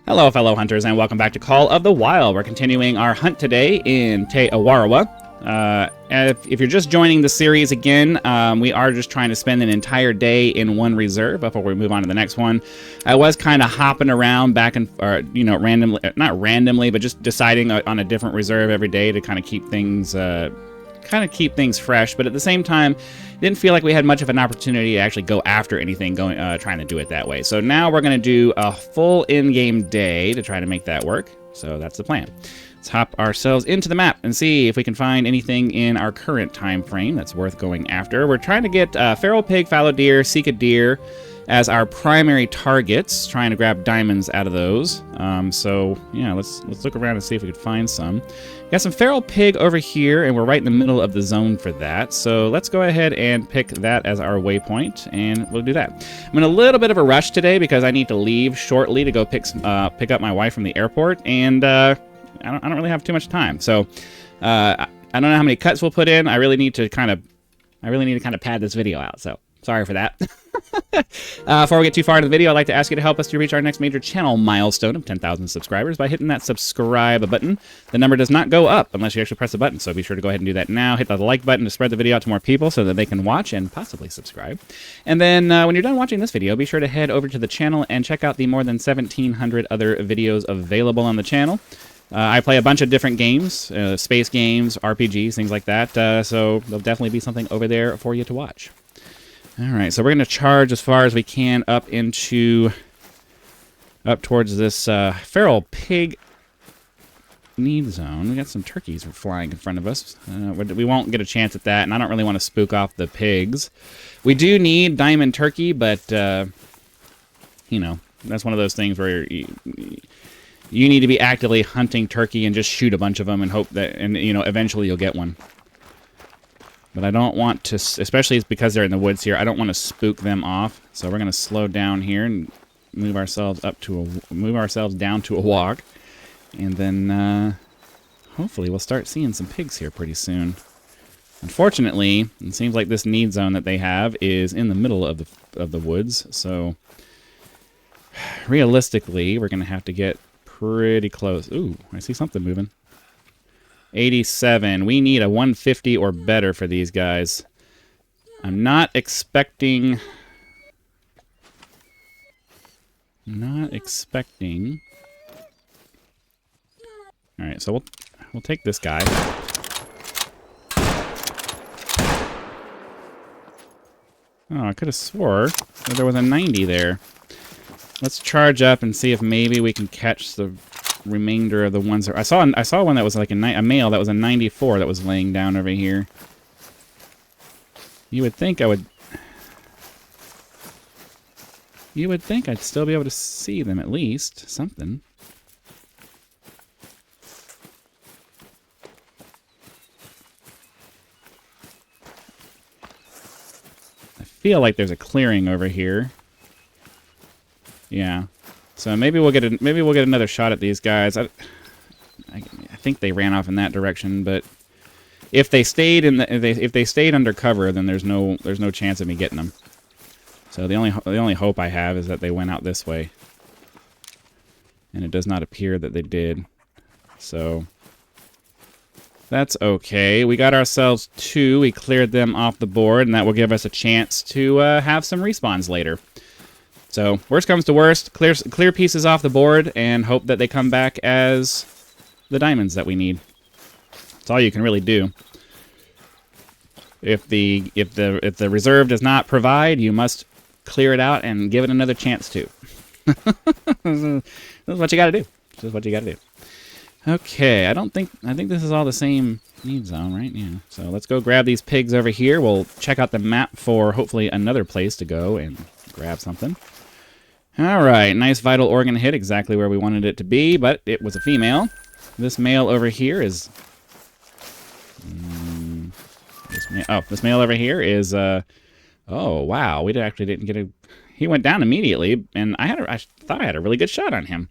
Hello, fellow hunters, and welcome back to Call of the Wild. We're continuing our hunt today in Te Awarawa. If you're just joining the series again, we are just trying to spend an entire day in one reserve before we move on to the next one. I was kind of hopping around back and, randomly, not randomly, but just deciding on a different reserve every day to kind of keep things fresh, but at the same time, didn't feel like we had much of an opportunity to actually go after anything trying to do it that way. So now we're going to do a full in-game day to try to make that work. So that's the plan. Let's hop ourselves into the map and see if we can find anything in our current time frame that's worth going after. We're trying to get feral pig, fallow deer, sika deer as our primary targets, trying to grab diamonds out of those. So yeah, let's look around and see if we can find some. Got some feral pig over here, and we're right in the middle of the zone for that. So let's go ahead and pick that as our waypoint, and we'll do that. I'm in a little bit of a rush today because I need to leave shortly to go pick up my wife from the airport, and I don't really have too much time. So I don't know how many cuts we'll put in. I really need to kind of pad this video out. So sorry for that. Before we get too far into the video, I'd like to ask you to help us to reach our next major channel milestone of 10,000 subscribers by hitting that subscribe button. The number does not go up unless you actually press the button, so be sure to go ahead and do that now. Hit the like button to spread the video out to more people so that they can watch and possibly subscribe. And then when you're done watching this video, be sure to head over to the channel and check out the more than 1,700 other videos available on the channel. I play a bunch of different games, space games, RPGs, things like that, so there'll definitely be something over there for you to watch. Alright, so we're going to charge as far as we can up towards this feral pig need zone. We got some turkeys flying in front of us. We won't get a chance at that, and I don't really want to spook off the pigs. We do need diamond turkey, but, you know, that's one of those things where you need to be actively hunting turkey and just shoot a bunch of them and hope that, and you know, eventually you'll get one. But I don't want to, especially because they're in the woods here, I don't want to spook them off. So we're going to slow down here and move ourselves down to a walk. And then hopefully we'll start seeing some pigs here pretty soon. Unfortunately, it seems like this need zone that they have is in the middle of the woods. So realistically, we're going to have to get pretty close. Ooh, I see something moving. 87. We need a 150 or better for these guys. I'm not expecting... Alright, so we'll take this guy. Oh, I could have swore that there was a 90 there. Let's charge up and see if maybe we can catch the remainder of the ones that I saw one that was like a male that was a 94 that was laying down over here. You would think I'd still be able to see them at least. Something. I feel like there's a clearing over here. Yeah. So maybe we'll get another shot at these guys. I think they ran off in that direction, but if they stayed if they stayed under cover, then there's no chance of me getting them. So the only hope I have is that they went out this way, and it does not appear that they did. So that's okay. We got ourselves 2. We cleared them off the board, and that will give us a chance to have some respawns later. So, worst comes to worst, clear pieces off the board and hope that they come back as the diamonds that we need. That's all you can really do. If the reserve does not provide, you must clear it out and give it another chance to. This is what you got to do. This is what you got to do. Okay, I think this is all the same need zone, right? Yeah. So let's go grab these pigs over here. We'll check out the map for hopefully another place to go and grab something. Alright, nice vital organ hit, exactly where we wanted it to be, but it was a female. This male over here is... this male over here is... oh, wow, we actually didn't get a... He went down immediately, and I thought I had a really good shot on him.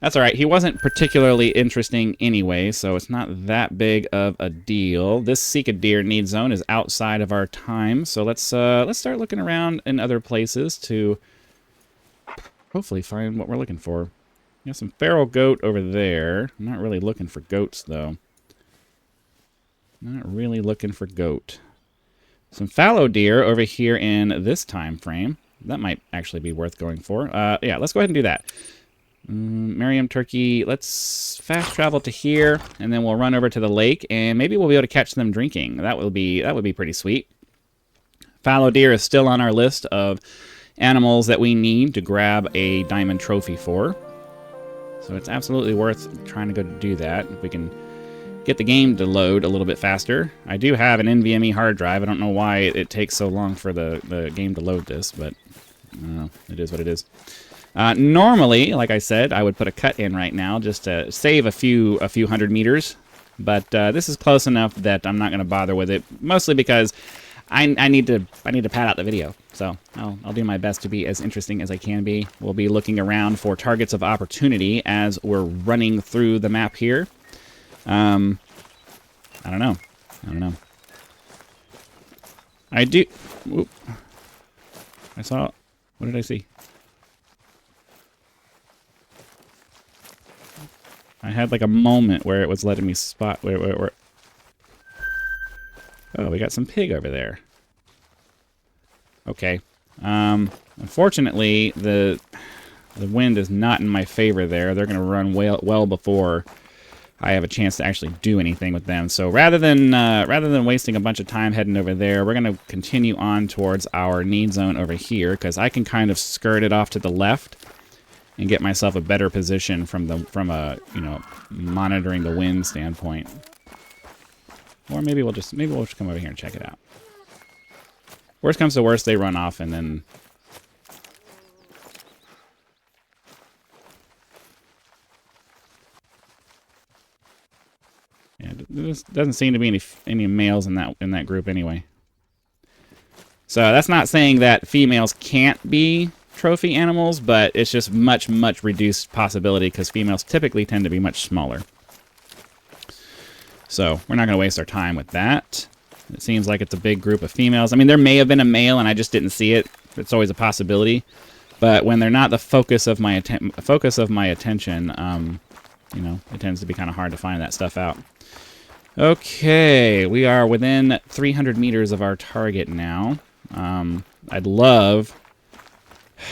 That's alright, he wasn't particularly interesting anyway, so it's not that big of a deal. This sika deer need zone is outside of our time, so let's start looking around in other places to... hopefully find what we're looking for. Got some feral goat over there. I'm not really looking for goats, though. Not really looking for goat. Some fallow deer over here in this time frame. That might actually be worth going for. Yeah, let's go ahead and do that. Merriam turkey. Let's fast travel to here, and then we'll run over to the lake, and maybe we'll be able to catch them drinking. That would be pretty sweet. Fallow deer is still on our list of animals that we need to grab a diamond trophy for. So it's absolutely worth trying to go do that. If we can get the game to load a little bit faster. I do have an NVMe hard drive. I don't know why it takes so long for the game to load this, but I don't know. It is what it is. Normally, like I said, I would put a cut in right now just to save a few hundred meters. But this is close enough that I'm not going to bother with it, mostly because I need to pad out the video. So I'll do my best to be as interesting as I can be. We'll be looking around for targets of opportunity as we're running through the map here. I don't know. I do. Whoop. I saw. What did I see? I had like a moment where it was letting me spot where. Oh, we got some pig over there. Okay. Unfortunately, the wind is not in my favor there. They're going to run well before I have a chance to actually do anything with them. So rather than wasting a bunch of time heading over there, we're going to continue on towards our need zone over here, because I can kind of skirt it off to the left and get myself a better position from a monitoring the wind standpoint. Or maybe we'll just come over here and check it out. Worst comes to worst, they run off, and then yeah, there doesn't seem to be any males in that group anyway. So that's not saying that females can't be trophy animals, but it's just much reduced possibility because females typically tend to be much smaller. So we're not going to waste our time with that. It seems like it's a big group of females. I mean, there may have been a male and I just didn't see it. It's always a possibility. But when they're not the focus of my attention, it tends to be kind of hard to find that stuff out. Okay, we are within 300 meters of our target now. I'd love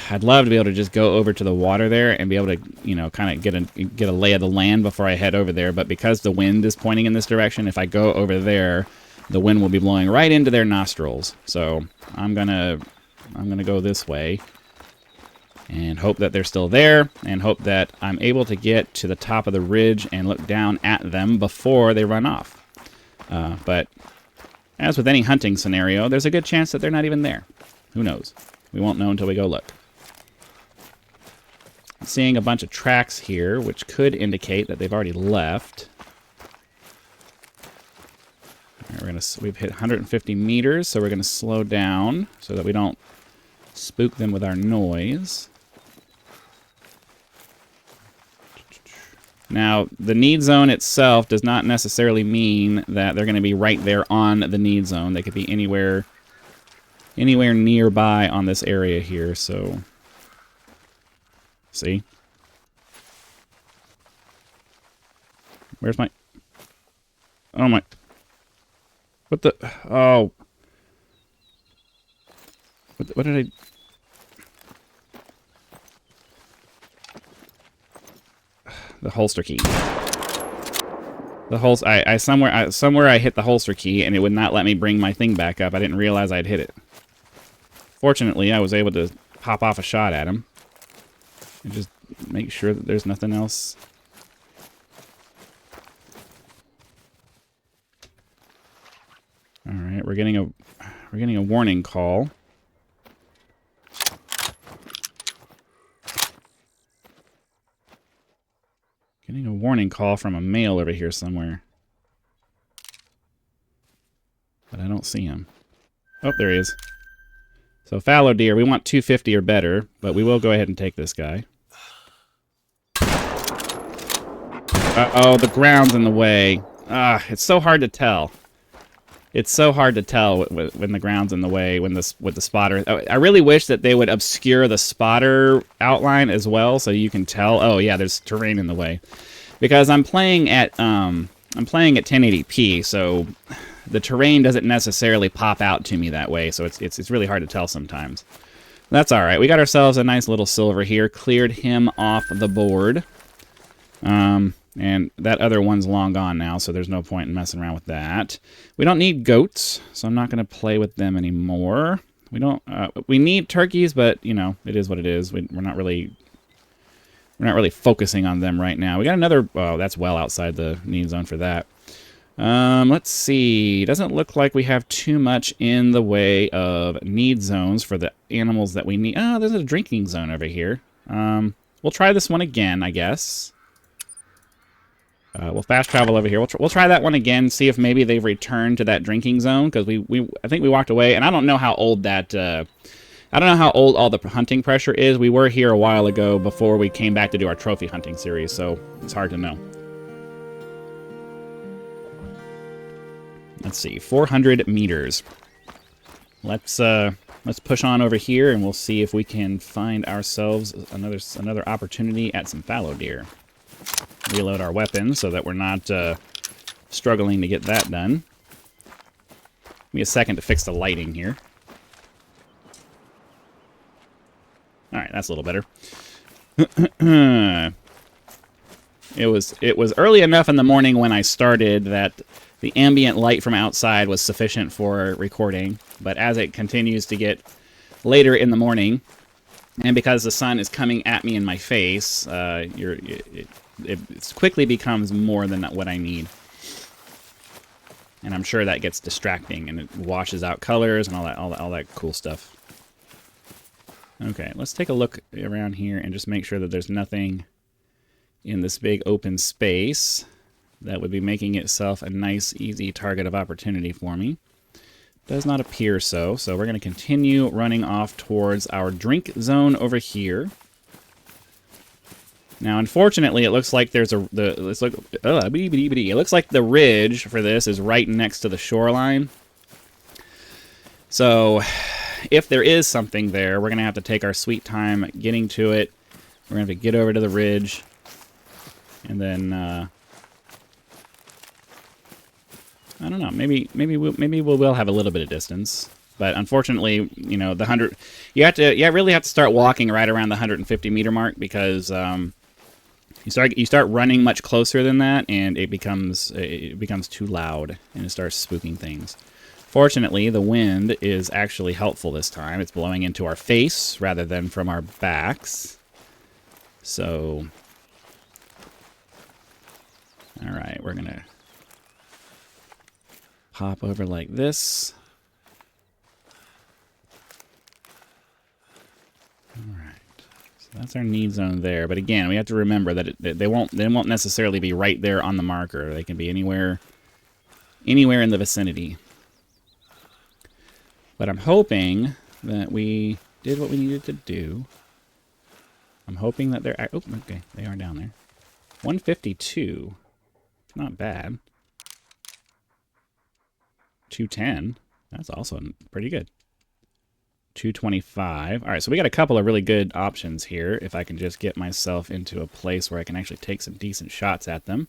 to be able to just go over to the water there and be able to, kind of get a lay of the land before I head over there. But because the wind is pointing in this direction, if I go over there, the wind will be blowing right into their nostrils. So I'm gonna go this way and hope that they're still there, and hope that I'm able to get to the top of the ridge and look down at them before they run off. But as with any hunting scenario, there's a good chance that they're not even there. Who knows? We won't know until we go look. I'm seeing a bunch of tracks here, which could indicate that they've already left. All right, we've hit 150 meters, so we're going to slow down so that we don't spook them with our noise. Now, the need zone itself does not necessarily mean that they're going to be right there on the need zone. They could be anywhere nearby on this area here, so see? Where's my... Oh my... What the... Oh. What did I... The holster key. The holster... Somewhere I hit the holster key and it would not let me bring my thing back up. I didn't realize I'd hit it. Fortunately, I was able to pop off a shot at him. And just make sure that there's nothing else. All right, we're getting a warning call. Getting a warning call from a male over here somewhere. But I don't see him. Oh, there he is. So fallow deer, we want 250 or better, but we will go ahead and take this guy. Uh-oh, the ground's in the way. It's so hard to tell. It's so hard to tell when the ground's in the way, with the spotter. I really wish that they would obscure the spotter outline as well, so you can tell. Oh yeah, there's terrain in the way, because I'm playing at 1080p, so the terrain doesn't necessarily pop out to me that way. So it's really hard to tell sometimes. That's all right. We got ourselves a nice little silver here. Cleared him off the board. And that other one's long gone now, so there's no point in messing around with that. We don't need goats, so I'm not going to play with them anymore. We don't. We need turkeys, but you know, it is what it is. We're not really focusing on them right now. We got another. Oh, that's well outside the need zone for that. Let's see. Doesn't look like we have too much in the way of need zones for the animals that we need. Oh, there's a drinking zone over here. We'll try this one again, I guess. We'll fast travel over here. We'll try that one again. See if maybe they've returned to that drinking zone, because I think we walked away, and I don't know how old that. I don't know how old all the hunting pressure is. We were here a while ago before we came back to do our trophy hunting series, so it's hard to know. Let's see, 400 meters. Let's push on over here, and we'll see if we can find ourselves another opportunity at some fallow deer. Reload our weapons so that we're not struggling to get that done. Give me a second to fix the lighting here. All right, that's a little better. It was early enough in the morning when I started that the ambient light from outside was sufficient for recording, but as it continues to get later in the morning, and because the sun is coming at me in my face, it quickly becomes more than what I need. And I'm sure that gets distracting, and it washes out colors and all that cool stuff. Okay, let's take a look around here and just make sure that there's nothing in this big open space that would be making itself a nice, easy target of opportunity for me. Does not appear so, so we're going to continue running off towards our drink zone over here. Now, unfortunately, it looks like there's it looks like the ridge for this is right next to the shoreline. So, if there is something there, we're going to have to take our sweet time getting to it. We're going to have to get over to the ridge, and then I don't know. Maybe we'll have a little bit of distance, but unfortunately, you know, the 100. You really have to start walking right around the 150 meter mark, because you start running much closer than that, and it becomes too loud, and it starts spooking things. Fortunately, the wind is actually helpful this time. It's blowing into our face rather than from our backs. So, all right, we're gonna hop over like this. All right, so that's our need zone there. But again, we have to remember that they won't necessarily be right there on the marker. They can be anywhere in the vicinity. But I'm hoping that we did what we needed to do. I'm hoping that they're... Oh, okay, they are down there. 152. Not bad. 210. That's also pretty good. 225. All right, so we got a couple of really good options here. If I can just get myself into a place where I can actually take some decent shots at them.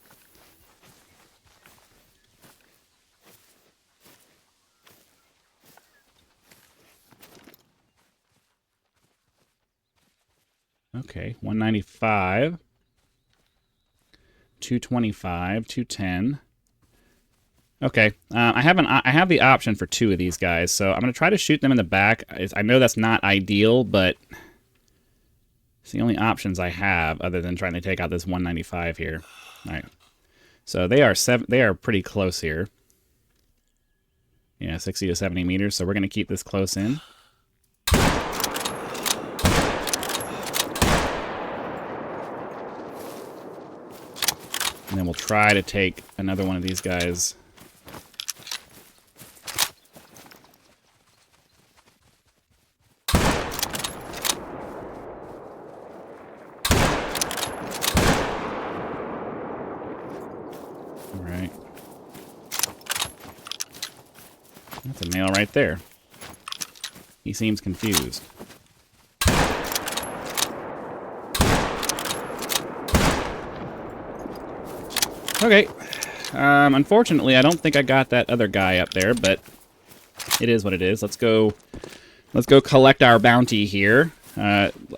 Okay, 195. 225, 210. Okay, I have the option for two of these guys, so I'm going to try to shoot them in the back. I know that's not ideal, but it's the only options I have other than trying to take out this 195 here. All right, so they are pretty close here. Yeah, 60 to 70 meters, so we're going to keep this close in. And then we'll try to take another one of these guys. All right. That's a male right there. He seems confused. Okay. Unfortunately, I don't think I got that other guy up there, but it is what it is. Let's go collect our bounty here.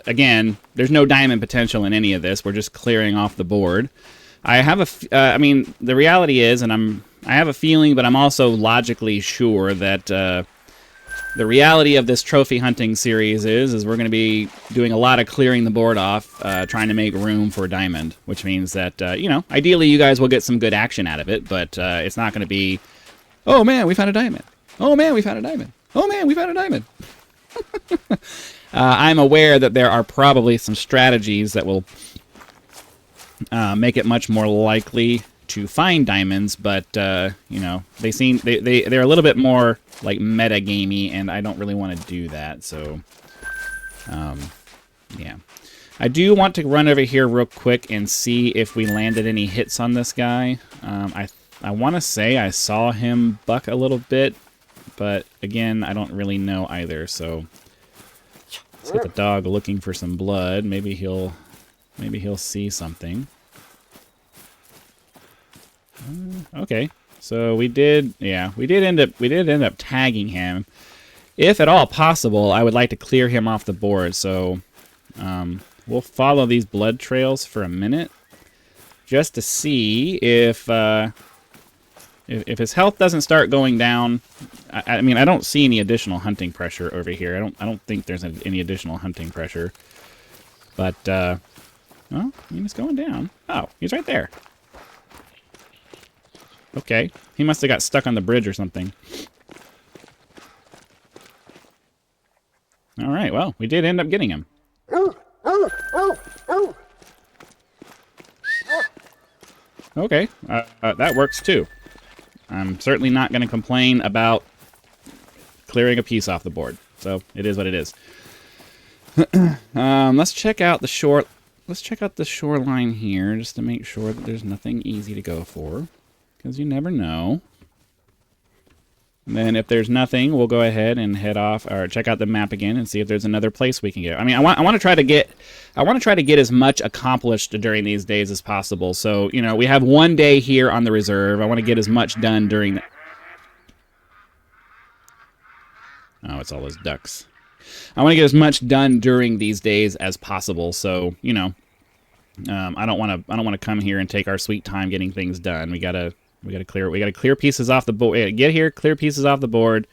Again, there's no diamond potential in any of this. We're just clearing off the board. I have I mean, the reality is, and I have a feeling, but I'm also logically sure that the reality of this trophy hunting series is we're going to be doing a lot of clearing the board off, trying to make room for diamond, which means that, you know, ideally you guys will get some good action out of it, but it's not going to be, oh man, we found a diamond. Oh man, we found a diamond. Oh man, we found a diamond. I'm aware that there are probably some strategies that will make it much more likely to find diamonds, but you know, they're a little bit more like meta gamey, and I don't really want to do that. So yeah, I do want to run over here real quick and see if we landed any hits on this guy. I want to say I saw him buck a little bit, but again, I don't really know either. So let's get the dog looking for some blood. Maybe he'll see something. Okay, so we did end up tagging him. If at all possible, I would like to clear him off the board. So we'll follow these blood trails for a minute, just to see if his health doesn't start going down. I mean, I don't see any additional hunting pressure over here. I don't think there's any additional hunting pressure. But well, I mean, it's going down. Oh, he's right there. Okay, he must have got stuck on the bridge or something. All right, well, we did end up getting him. Okay, that works too. I'm certainly not going to complain about clearing a piece off the board. So it is what it is. Let's check out the shore. Let's check out the shoreline here just to make sure that there's nothing easy to go for. Because you never know. And then if there's nothing, we'll go ahead and head off or check out the map again and see if there's another place we can get. I mean, I want to try to get as much accomplished during these days as possible. So, you know, we have one day here on the reserve. I want to get as much done during the... Oh, it's all those ducks. I want to get as much done during these days as possible. So, you know, I don't want to come here and take our sweet time getting things done. We gotta clear pieces off the board. Get here, clear pieces off the board,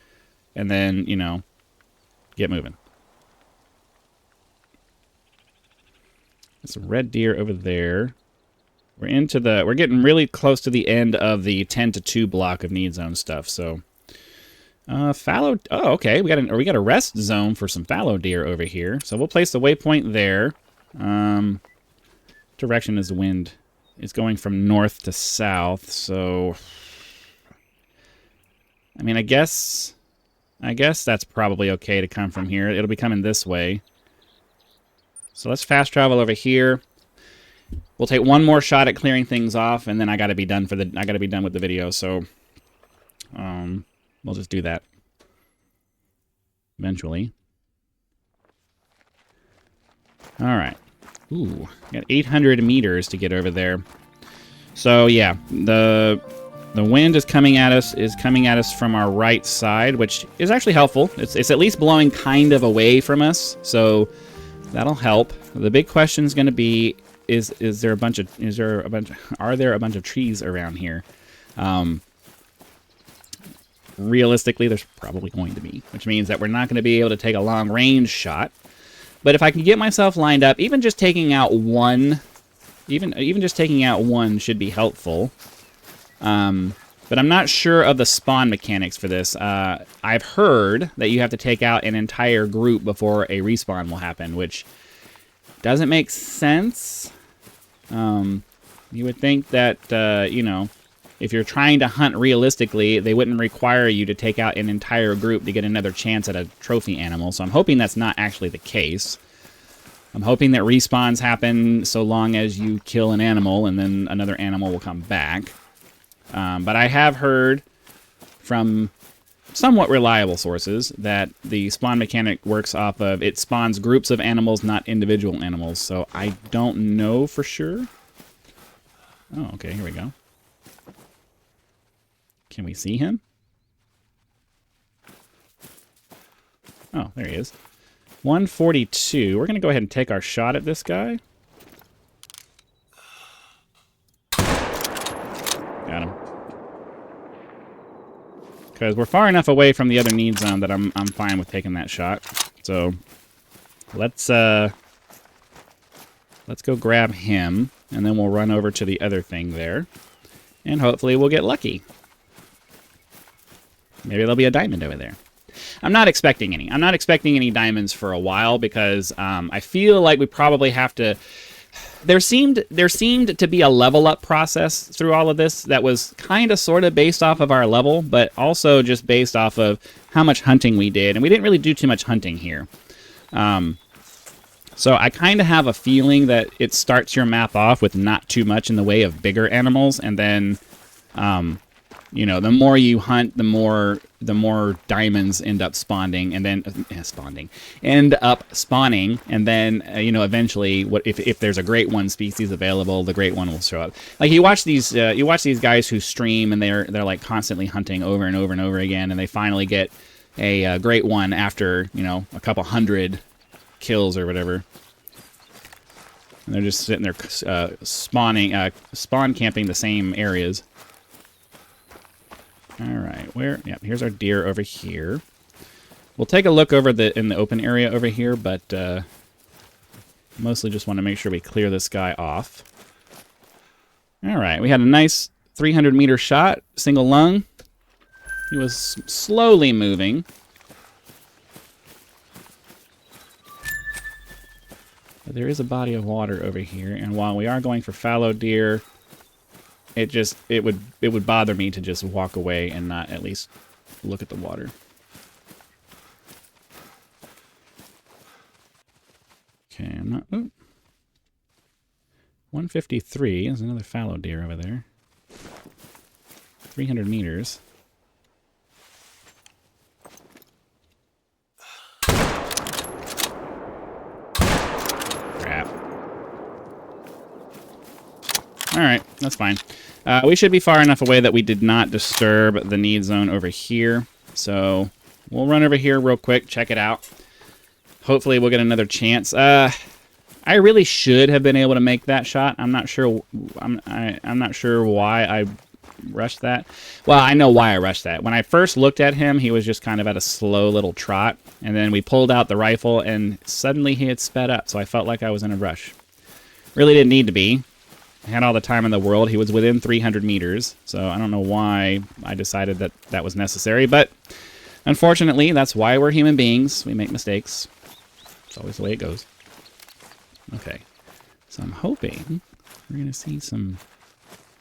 and then, you know, get moving. There's some red deer over there. We're getting really close to the end of the 10 to 2 block of need zone stuff. So, fallow. Oh, okay. We got a rest zone for some fallow deer over here. So we'll place the waypoint there. Direction is the wind. It's going from north to south, so I mean, I guess that's probably okay to come from here. It'll be coming this way. So let's fast travel over here. We'll take one more shot at clearing things off, and then I gotta be done with the video. So we'll just do that eventually. All right. Ooh, got 800 meters to get over there. So yeah, the wind is coming at us from our right side, which is actually helpful. It's at least blowing kind of away from us, so that'll help. The big question is going to be: are there a bunch of trees around here? Realistically, there's probably going to be, which means that we're not going to be able to take a long range shot. But if I can get myself lined up, even just taking out one, even just taking out one should be helpful. But I'm not sure of the spawn mechanics for this. I've heard that you have to take out an entire group before a respawn will happen, which doesn't make sense. You would think that, you know, if you're trying to hunt realistically, they wouldn't require you to take out an entire group to get another chance at a trophy animal. So I'm hoping that's not actually the case. I'm hoping that respawns happen so long as you kill an animal and then another animal will come back. But I have heard from somewhat reliable sources that the spawn mechanic works off of. It spawns groups of animals, not individual animals, so I don't know for sure. Oh, okay, here we go. Can we see him? Oh, there he is. 142. We're going to go ahead and take our shot at this guy. Got him. Because we're far enough away from the other need zone that I'm fine with taking that shot. So let's go grab him, and then we'll run over to the other thing there, and hopefully we'll get lucky. Maybe there'll be a diamond over there. I'm not expecting any. I'm not expecting any diamonds for a while because I feel like we probably have to. There seemed to be a level up process through all of this that was kind of sort of based off of our level, but also just based off of how much hunting we did, and we didn't really do too much hunting here. So I kind of have a feeling that it starts your map off with not too much in the way of bigger animals, and then you know, the more you hunt, the more diamonds end up spawning, and then spawning, and then you know, eventually, what if there's a great one species available, the great one will show up. Like you watch these guys who stream, and they're like constantly hunting over and over and over again, and they finally get a great one after, you know, a couple hundred kills or whatever. And they're just sitting there spawn camping the same areas. All right, yeah, here's our deer over here. We'll take a look over in the open area over here, but mostly just want to make sure we clear this guy off. All right, we had a nice 300-meter shot, single lung. He was slowly moving. But there is a body of water over here, and while we are going for fallow deer, it would bother me to just walk away and not at least look at the water. Okay, I'm not. Oh, 153 is another fallow deer over there. 300 meters. Crap. All right, that's fine. We should be far enough away that we did not disturb the need zone over here. So we'll run over here real quick, check it out. Hopefully we'll get another chance. I really should have been able to make that shot. I'm not sure. I'm not sure why I rushed that. Well, I know why I rushed that. When I first looked at him, he was just kind of at a slow little trot, and then we pulled out the rifle, and suddenly he had sped up. So I felt like I was in a rush. Really didn't need to be. I had all the time in the world. He was within 300 meters, so I don't know why I decided that that was necessary, but unfortunately, that's why we're human beings. We make mistakes. It's always the way it goes. Okay, so I'm hoping we're going to see some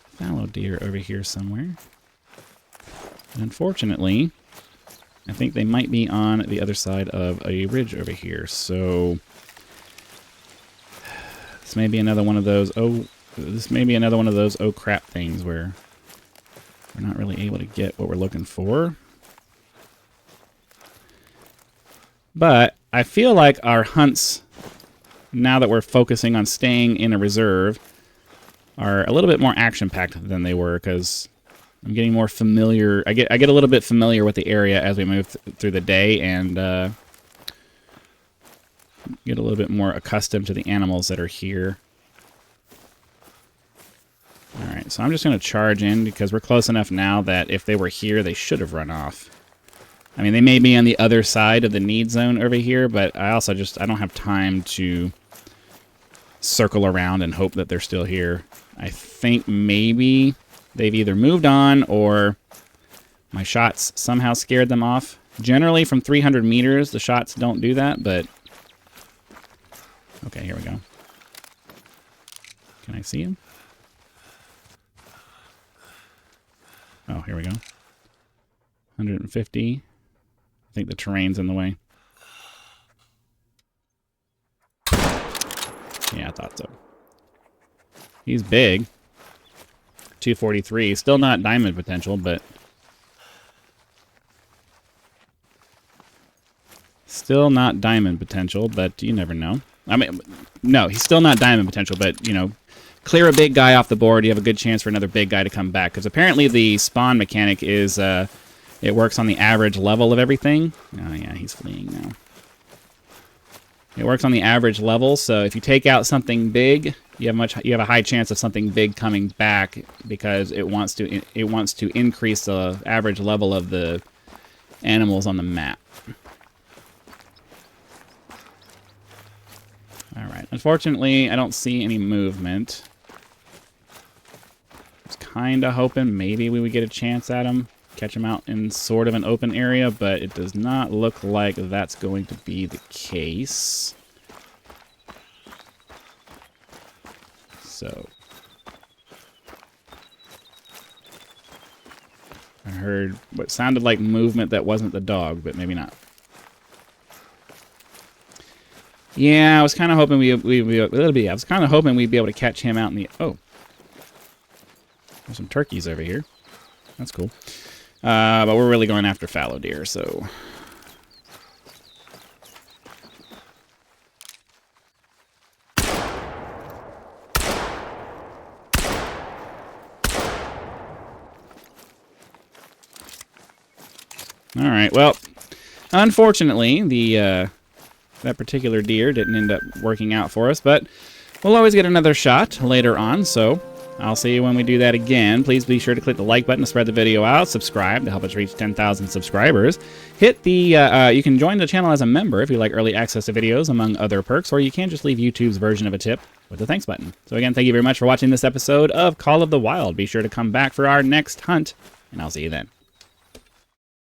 fallow deer over here somewhere. And unfortunately, I think they might be on the other side of a ridge over here, so this may be another one of those, oh crap things where we're not really able to get what we're looking for. But I feel like our hunts, now that we're focusing on staying in a reserve, are a little bit more action-packed than they were, because I'm getting more familiar. I get a little bit familiar with the area as we move through the day, and get a little bit more accustomed to the animals that are here. Alright, so I'm just going to charge in because we're close enough now that if they were here, they should have run off. I mean, they may be on the other side of the need zone over here, but I also I don't have time to circle around and hope that they're still here. I think maybe they've either moved on or my shots somehow scared them off. Generally, from 300 meters, the shots don't do that, but... Okay, here we go. Can I see him? Oh, here we go. 150. I think the terrain's in the way. Yeah, I thought so. He's big. 243. Still not diamond potential, but... Still not diamond potential, but you never know. I mean, no, he's still not diamond potential, but, you know, clear a big guy off the board, you have a good chance for another big guy to come back. Because apparently the spawn mechanic is, it works on the average level of everything. Oh, yeah, he's fleeing now. It works on the average level, so if you take out something big, you have a high chance of something big coming back because it wants to increase the average level of the animals on the map. All right. Unfortunately, I don't see any movement. I was kind of hoping maybe we would get a chance at him, catch him out in sort of an open area, but it does not look like that's going to be the case. So I heard what sounded like movement that wasn't the dog, but maybe not. Yeah, I was kind of hoping we'd be able to catch him out in the... Oh. There's some turkeys over here. That's cool. But we're really going after fallow deer, so... Alright, well, unfortunately, that particular deer didn't end up working out for us, but we'll always get another shot later on, so I'll see you when we do that again. Please be sure to click the like button to spread the video out, subscribe to help us reach 10,000 subscribers. Hit the, you can join the channel as a member if you like early access to videos, among other perks, or you can just leave YouTube's version of a tip with the thanks button. So again, thank you very much for watching this episode of Call of the Wild. Be sure to come back for our next hunt, and I'll see you then.